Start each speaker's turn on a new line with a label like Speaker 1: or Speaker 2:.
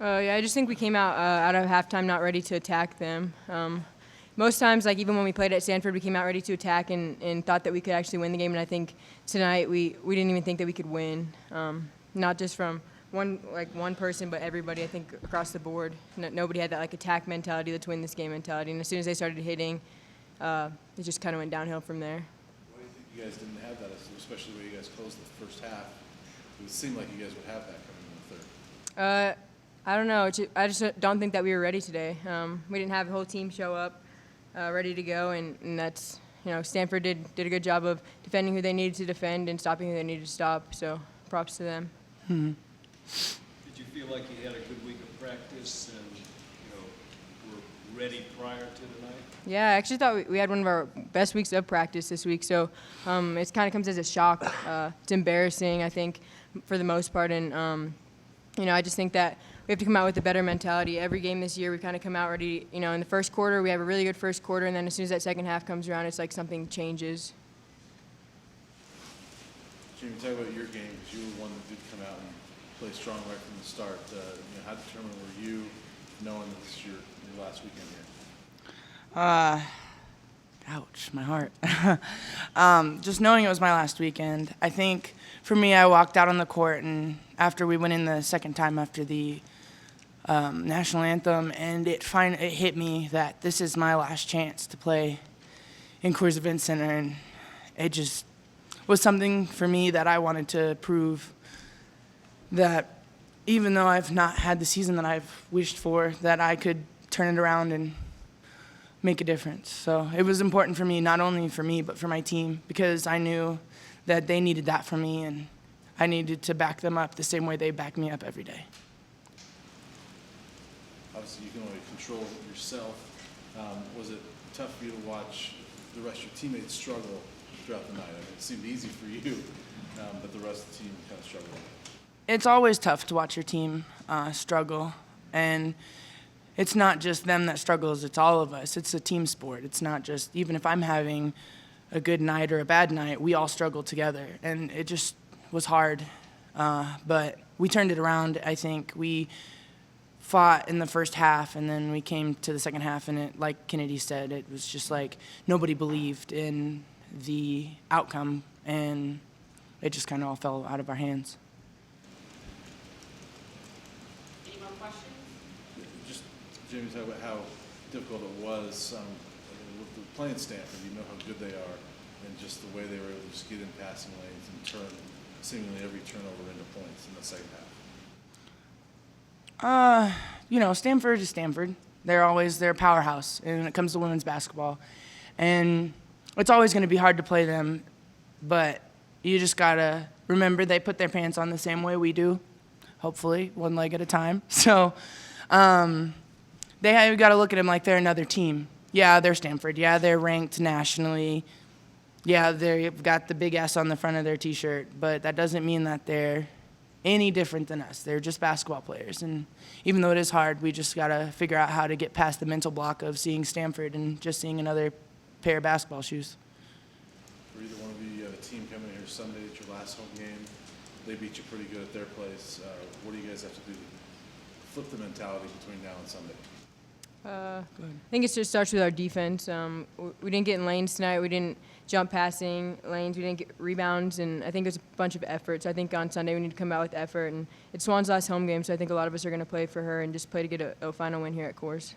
Speaker 1: Yeah, I just think we came out of halftime not ready to attack them. Most times, like even when we played at Stanford, we came out ready to attack and thought that we could actually win the game. And I think tonight we didn't even think that we could win, not just from one person, but everybody. I think across the board, nobody had that like attack mentality, let's win this game mentality. And as soon as they started hitting, it just kind of went downhill from there.
Speaker 2: Why do you think you guys didn't have that, especially when you guys closed the first half? It would seem like you guys would have that coming in the third.
Speaker 1: I don't know. I just don't think that we were ready today. We didn't have the whole team show up ready to go, and that's, Stanford did a good job of defending who they needed to defend and stopping who they needed to stop, so props to them.
Speaker 3: Mm-hmm. Did you feel like you had a good week of practice and, were ready prior to tonight?
Speaker 1: Yeah, I actually thought we had one of our best weeks of practice this week, so it kind of comes as a shock. It's embarrassing, I think, for the most part, and, I just think that we have to come out with a better mentality. Every game this year, we kind of come out ready. In the first quarter, we have a really good first quarter, and then as soon as that second half comes around, it's like something changes.
Speaker 2: Jamie, talk about your game, because you were one that did come out and play strong right from the start. How determined were you, knowing that this is your last weekend here?
Speaker 4: Ouch, my heart. Just knowing it was my last weekend, I think for me, I walked out on the court, and after we went in the second time after the national anthem, and it hit me that this is my last chance to play in Coors Events Center, and it just was something for me that I wanted to prove that even though I've not had the season that I've wished for, that I could turn it around and make a difference. So it was important for me, not only for me, but for my team, because I knew that they needed that from me, and I needed to back them up the same way they back me up every day.
Speaker 2: Obviously, you can only control yourself. Was it tough for you to watch the rest of your teammates struggle throughout the night? I mean, it seemed easy for you, but the rest of the team kind of struggled.
Speaker 4: It's always tough to watch your team struggle, and it's not just them that struggles, it's all of us. It's a team sport. It's not just, even if I'm having a good night or a bad night, we all struggle together, and it just was hard. But we turned it around. I think we fought in the first half, and then we came to the second half, and it, like Kennedy said, it was just like nobody believed in the outcome, and it just kind of all fell out of our hands.
Speaker 5: Any more questions?
Speaker 2: Just, Jamie, talk about how difficult it was with playing Stanford. You know how good they are, and just the way they were able to just get in passing lanes and turn seemingly every turnover into points in the second half.
Speaker 4: Stanford is Stanford. They're always their powerhouse when it comes to women's basketball. And it's always going to be hard to play them, but you just got to remember they put their pants on the same way we do, hopefully, one leg at a time. So they got to look at them like they're another team. Yeah, they're Stanford. Yeah, they're ranked nationally. Yeah, they've got the big S on the front of their T-shirt, but that doesn't mean that they're any different than us. They're just basketball players, and even though it is hard, we just got to figure out how to get past the mental block of seeing Stanford and just seeing another pair of basketball shoes.
Speaker 2: For either one of you, have a team coming here Sunday at your last home game. They beat you pretty good at their place. What do you guys have to do to flip the mentality between now and Sunday?
Speaker 1: I think it just starts with our defense. We didn't get in lanes tonight. We didn't jump passing lanes. We didn't get rebounds, and I think there's a bunch of efforts. I think on Sunday we need to come out with effort, and it's Swan's last home game, so I think a lot of us are going to play for her and just play to get a final win here at Coors.